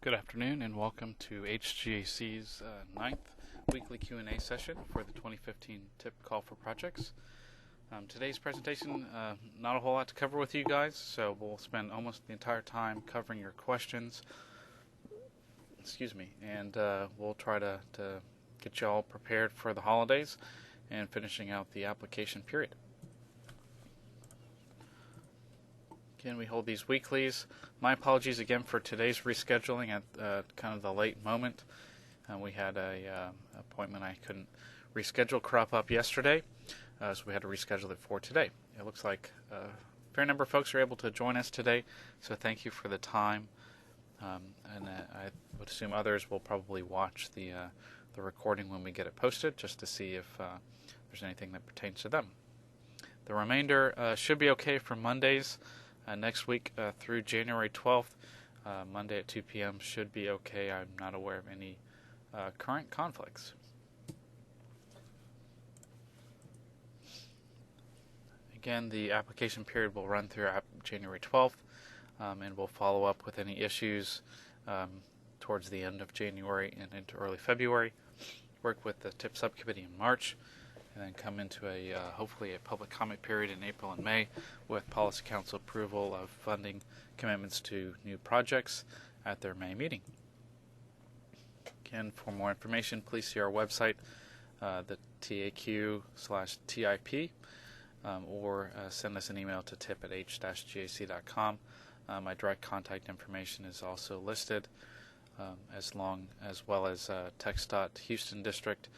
Good afternoon and welcome to HGAC's ninth weekly Q&A session for the 2015 TIP Call for Projects. Today's presentation, not a whole lot to cover with you guys, so we'll spend almost the entire time covering your questions. And we'll try to get you all prepared for the holidays and finishing out the application period. Again, we hold these weeklies. My apologies again for today's rescheduling at kind of the late moment. We had a appointment I couldn't reschedule crop up yesterday, so we had to reschedule it for today. It looks like a fair number of folks are able to join us today, so thank you for the time. And I would assume others will probably watch the recording when we get it posted, just to see if there's anything that pertains to them. The remainder should be okay for Mondays. Next week through January 12th, Monday at 2 p.m. should be okay. I'm not aware of any current conflicts. Again, the application period will run through January 12th, and we'll follow up with any issues towards the end of January and into early February. Work with the TIP subcommittee in March, and then come into hopefully a public comment period in April and May with Policy Council approval of funding commitments to new projects at their May meeting. Again, for more information, please see our website, the TAQ/TIP, or send us an email to tip@h-gac.com. My direct contact information is also listed, as well as TxDOT Houston District.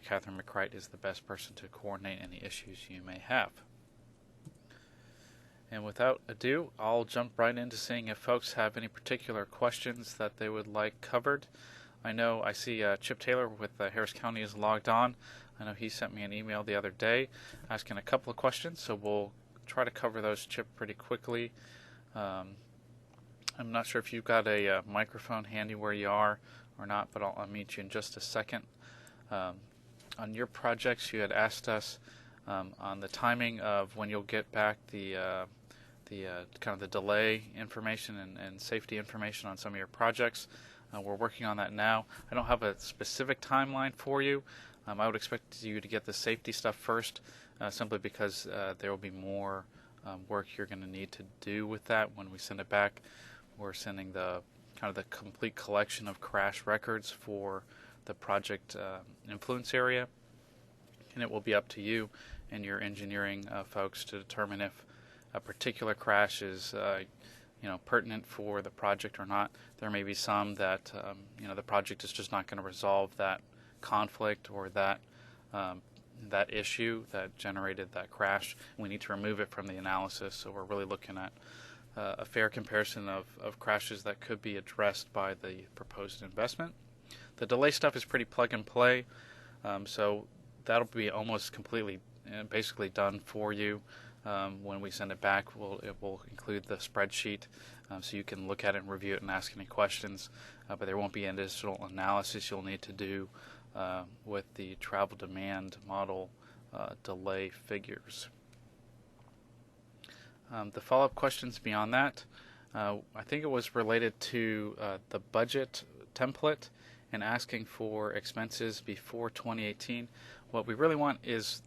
Catherine McCright is the best person to coordinate any issues you may have. And without ado, I'll jump right into seeing if folks have any particular questions that they would like covered. I see Chip Taylor with Harris County is logged on. I know he sent me an email the other day asking a couple of questions, so we'll try to cover those, Chip, pretty quickly. I'm not sure if you've got a microphone handy where you are or not, but I'll meet you in just a second. On your projects, you had asked us on the timing of when you'll get back the kind of the delay information and safety information on some of your projects. We're working on that now. I don't have a specific timeline for you. I would expect you to get the safety stuff first, simply because there will be more work you're going to need to do with that when we send it back. We're sending the complete collection of crash records for the project influence area, and it will be up to you and your engineering folks to determine if a particular crash is pertinent for the project or not. There may be some that the project is just not going to resolve that conflict or that issue that generated that crash. We need to remove it from the analysis, so we're really looking at a fair comparison of crashes that could be addressed by the proposed investment. The delay stuff is pretty plug and play, so that'll be almost completely, basically done for you. When we send it back, it will include the spreadsheet, so you can look at it and review it and ask any questions, but there won't be additional analysis you'll need to do with the travel demand model delay figures. The follow-up questions beyond that, I think it was related to the budget template and asking for expenses before 2018. What we really want is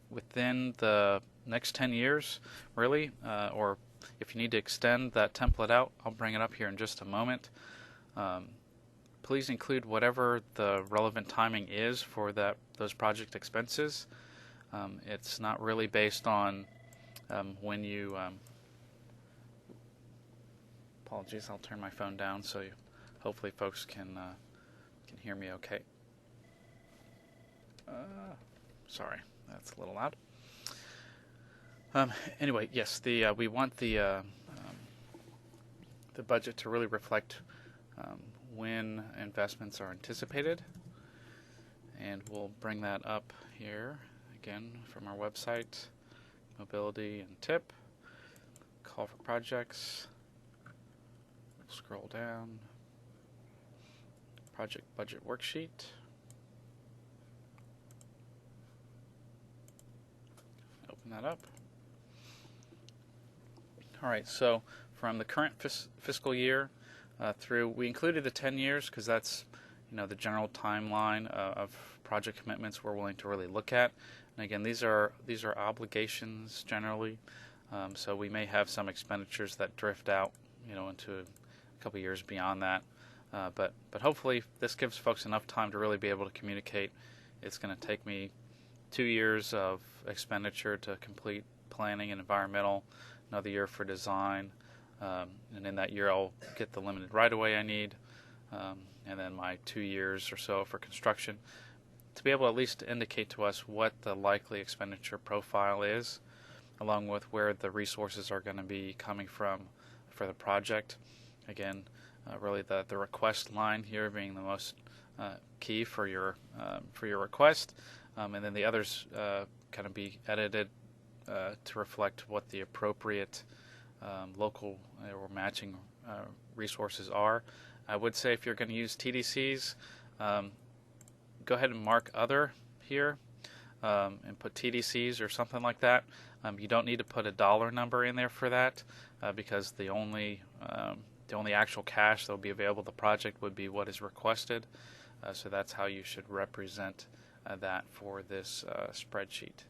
within the next 10 years, really, or if you need to extend that template out, I'll bring it up here in just a moment. Please include whatever the relevant timing is for those project expenses. It's not really based on when you... apologies, I'll turn my phone down so hopefully folks can hear me okay. Sorry, that's a little loud. Anyway, yes, we want the budget to really reflect when investments are anticipated, and we'll bring that up here again from our website, Mobility and TIP, Call for Projects. We'll scroll down, Project Budget Worksheet. Open that up. All right, so from the current fiscal year, through. We included the 10 years because that's the general timeline of project commitments we're willing to really look at. And again, these are obligations generally, so we may have some expenditures that drift out into a couple years beyond that. But hopefully this gives folks enough time to really be able to communicate. It's going to take me 2 years of expenditure to complete planning and environmental, another year for design, and in that year I'll get the limited right-of-way I need, and then my 2 years or so for construction, to be able to at least indicate to us what the likely expenditure profile is, along with where the resources are going to be coming from for the project. Again, really the request line here being the most key for your request, and then the others kind of be edited to reflect what the appropriate local or matching resources are. I would say if you're going to use TDCs, go ahead and mark other here and put TDCs or something like that. You don't need to put a dollar number in there for that because the only actual cash that will be available to the project would be what is requested. So that's how you should represent that for this spreadsheet.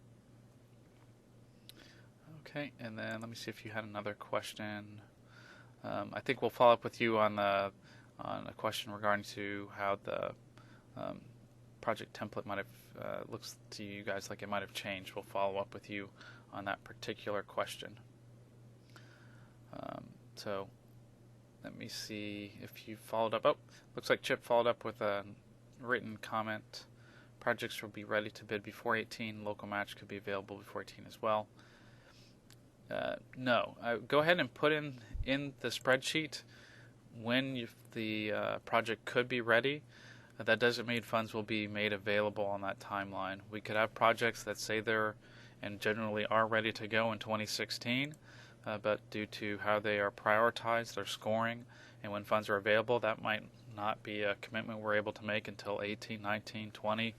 Okay, and then let me see if you had another question. I think we'll follow up with you on a question regarding to how the project template might have looks to you guys like it might have changed. We'll follow up with you on that particular question. So let me see if you followed up. Oh, looks like Chip followed up with a written comment. Projects will be ready to bid before 18. Local match could be available before 18 as well. No. Go ahead and put in the spreadsheet when the project could be ready. That doesn't mean funds will be made available on that timeline. We could have projects that say they're and generally are ready to go in 2016, but due to how they are prioritized, their scoring, and when funds are available, that might not be a commitment we're able to make until 18, 19, 20,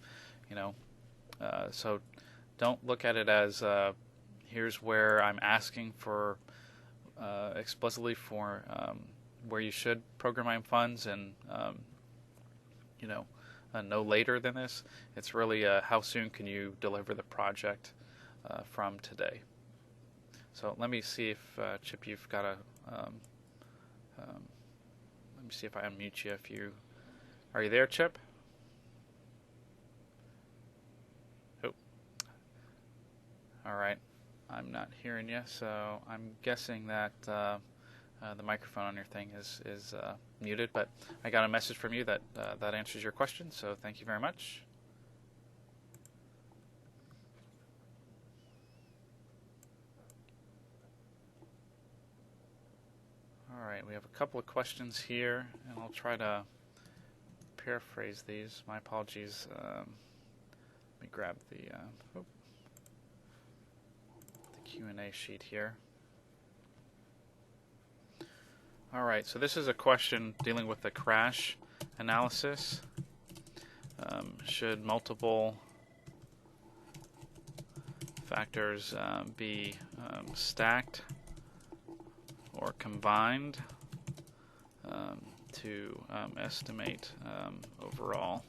so don't look at it as here's where I'm asking for explicitly for where you should program my funds and no later than this. It's really how soon can you deliver the project from today. So let me see if Chip, you've got a let me see if I unmute you. Are you there, Chip? Oh, all right. I'm not hearing you, so I'm guessing that the microphone on your thing is muted. But I got a message from you that that answers your question, so thank you very much. All right, we have a couple of questions here, and I'll try to paraphrase these. My apologies. Let me grab the Q&A sheet here. All right, so this is a question dealing with the crash analysis. Should multiple factors be stacked or combined to estimate overall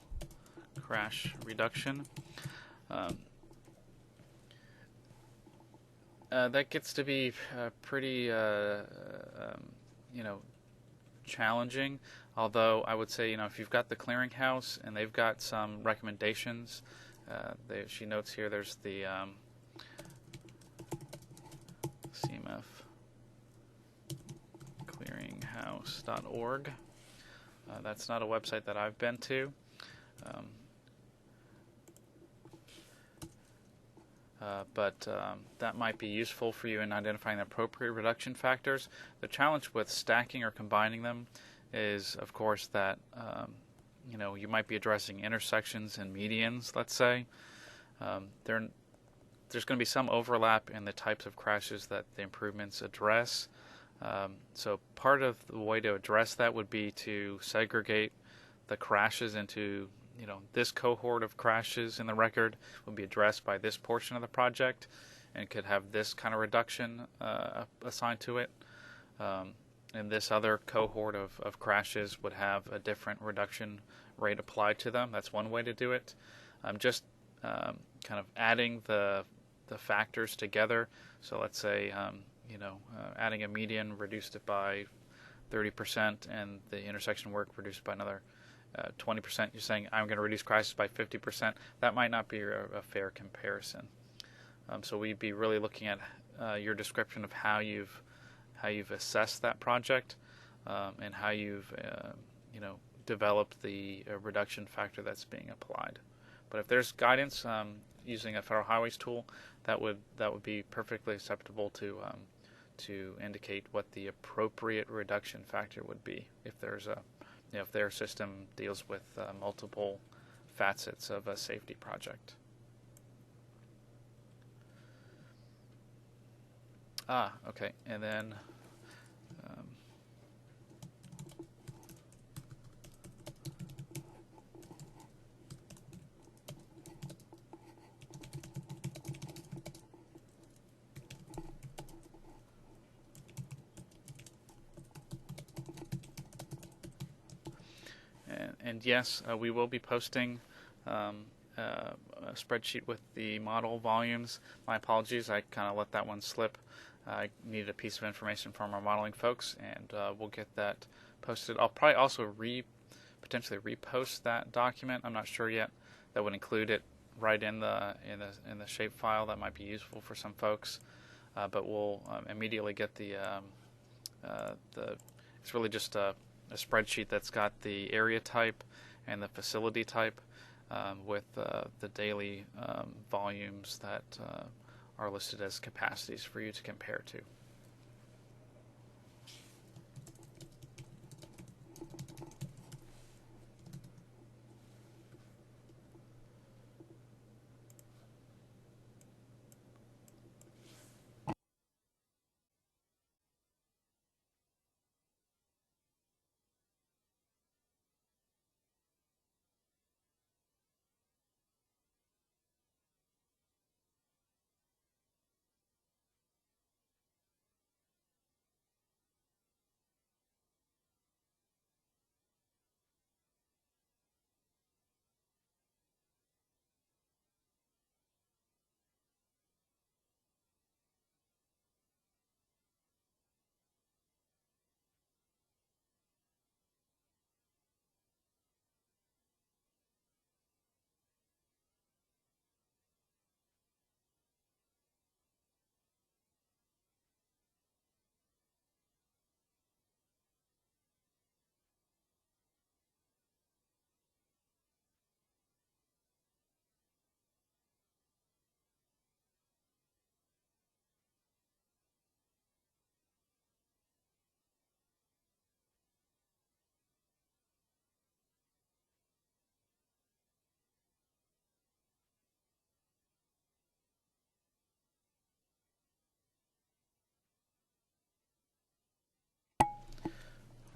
crash reduction? That gets to be pretty, challenging. Although I would say, if you've got the clearinghouse and they've got some recommendations, she notes here there's the CMF clearinghouse.org. That's not a website that I've been to. But that might be useful for you in identifying the appropriate reduction factors. The challenge with stacking or combining them is, of course, that you might be addressing intersections and medians, let's say. There's going to be some overlap in the types of crashes that the improvements address. So part of the way to address that would be to segregate the crashes into this cohort of crashes in the record would be addressed by this portion of the project and could have this kind of reduction assigned to it. and this other cohort of crashes would have a different reduction rate applied to them. That's one way to do it. Just kind of adding the factors together. So let's say adding a median, reduced it by 30%, and the intersection work reduced by another 20%. You're saying I'm going to reduce crashes by 50%. That might not be a fair comparison. So we'd be really looking at your description of how you've assessed that project, and how you've developed the reduction factor that's being applied. But if there's guidance using a Federal Highways tool, that would be perfectly acceptable to indicate what the appropriate reduction factor would be if there's if their system deals with multiple facets of a safety project. Okay, and then and yes, we will be posting a spreadsheet with the model volumes. My apologies, I kind of let that one slip. I needed a piece of information from our modeling folks, and we'll get that posted. I'll probably also potentially repost that document. I'm not sure yet. That would include it right in the shapefile. That might be useful for some folks. But we'll immediately get the it's really just a spreadsheet that's got the area type and the facility type, with the daily volumes that are listed as capacities for you to compare to.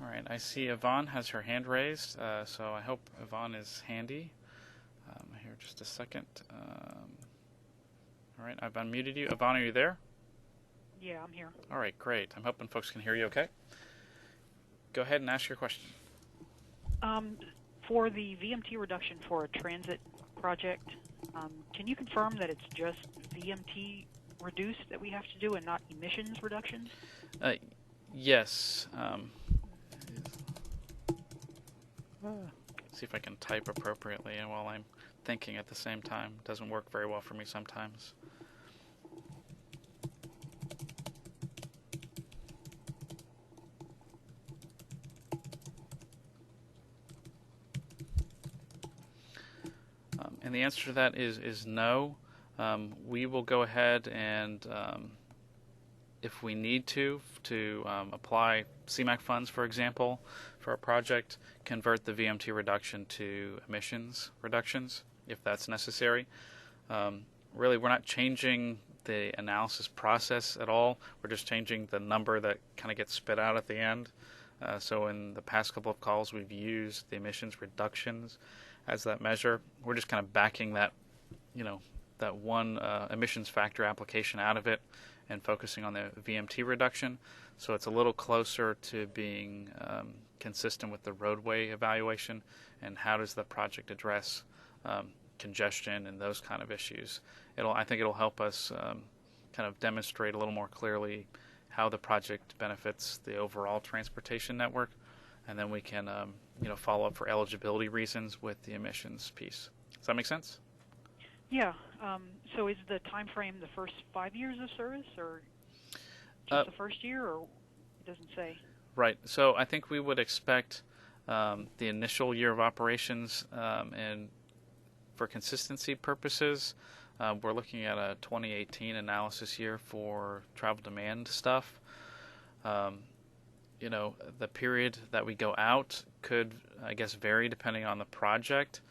All right, I see Yvonne has her hand raised, so I hope Yvonne is handy. Here, just a second. All right, I've unmuted you. Yvonne, are you there? Yeah, I'm here. All right, great. I'm hoping folks can hear you okay. Go ahead and ask your question. For the VMT reduction for a transit project, can you confirm that it's just VMT reduced that we have to do and not emissions reduction? Yes. See if I can type appropriately and while I'm thinking at the same time. It doesn't work very well for me sometimes. And the answer to that is no. We will go ahead and, if we need to apply CMAQ funds, for example, for a project, convert the VMT reduction to emissions reductions, if that's necessary. Really, we're not changing the analysis process at all. We're just changing the number that kind of gets spit out at the end. So in the past couple of calls, we've used the emissions reductions as that measure. We're just kind of backing that, that one emissions factor application out of it and focusing on the VMT reduction. So it's a little closer to being consistent with the roadway evaluation and how does the project address congestion and those kind of issues. I think it'll help us kind of demonstrate a little more clearly how the project benefits the overall transportation network, and then we can follow up for eligibility reasons with the emissions piece. Does that make sense? Yeah. So is the time frame the first 5 years of service, or just the first year, or it doesn't say? Right. So I think we would expect the initial year of operations, and for consistency purposes, we're looking at a 2018 analysis year for travel demand stuff. The period that we go out could, I guess, vary depending on the project.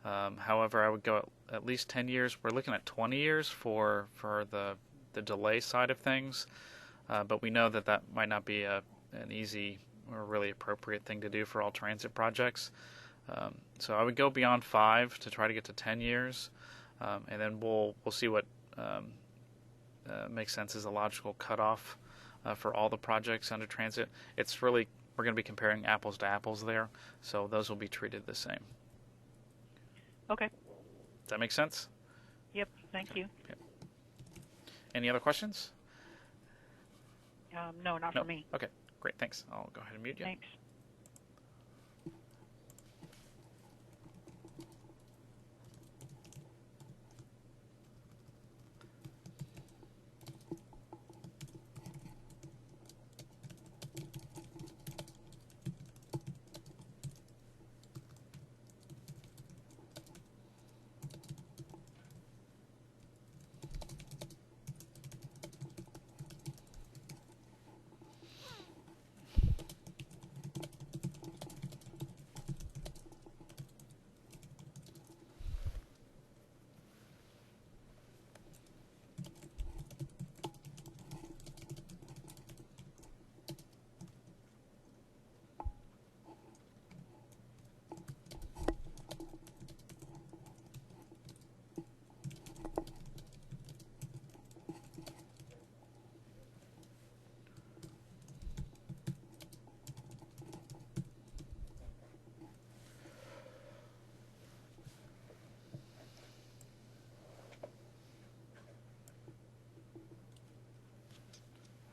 However, I would go at least 10 years. We're looking at 20 years for the delay side of things, but we know that might not be an easy or really appropriate thing to do for all transit projects. So I would go beyond 5 to try to get to 10 years, and then we'll see what makes sense as a logical cutoff for all the projects under transit. We're going to be comparing apples to apples there, so those will be treated the same. Okay. Does that make sense? Yep. Thank you. Yep. Any other questions? No, not for me. Okay, great. Thanks. I'll go ahead and mute you. Thanks.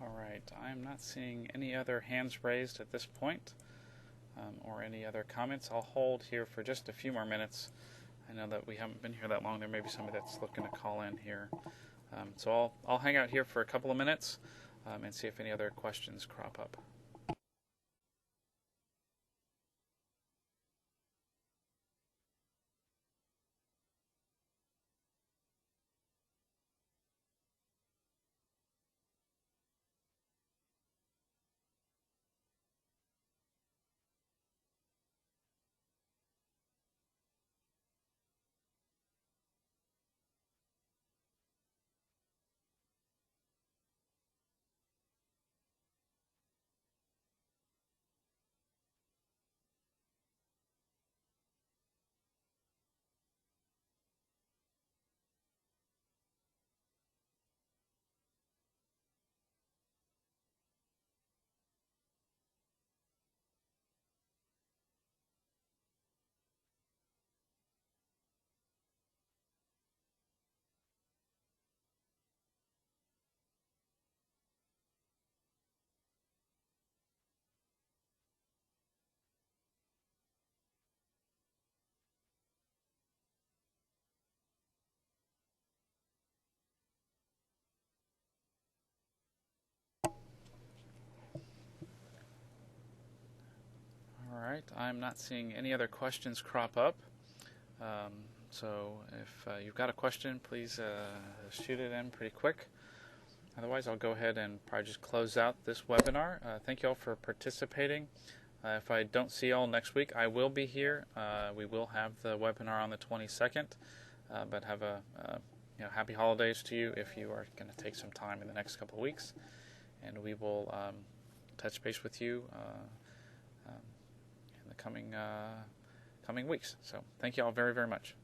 All right, I'm not seeing any other hands raised at this point, or any other comments. I'll hold here for just a few more minutes. I know that we haven't been here that long. There may be somebody that's looking to call in here. So I'll hang out here for a couple of minutes and see if any other questions crop up. All right, I'm not seeing any other questions crop up. So if you've got a question, please shoot it in pretty quick. Otherwise, I'll go ahead and probably just close out this webinar. Thank you all for participating. If I don't see you all next week, I will be here. We will have the webinar on the 22nd, but have a happy holidays to you if you are going to take some time in the next couple of weeks. And we will touch base with you in the coming weeks. So thank you all very, very much.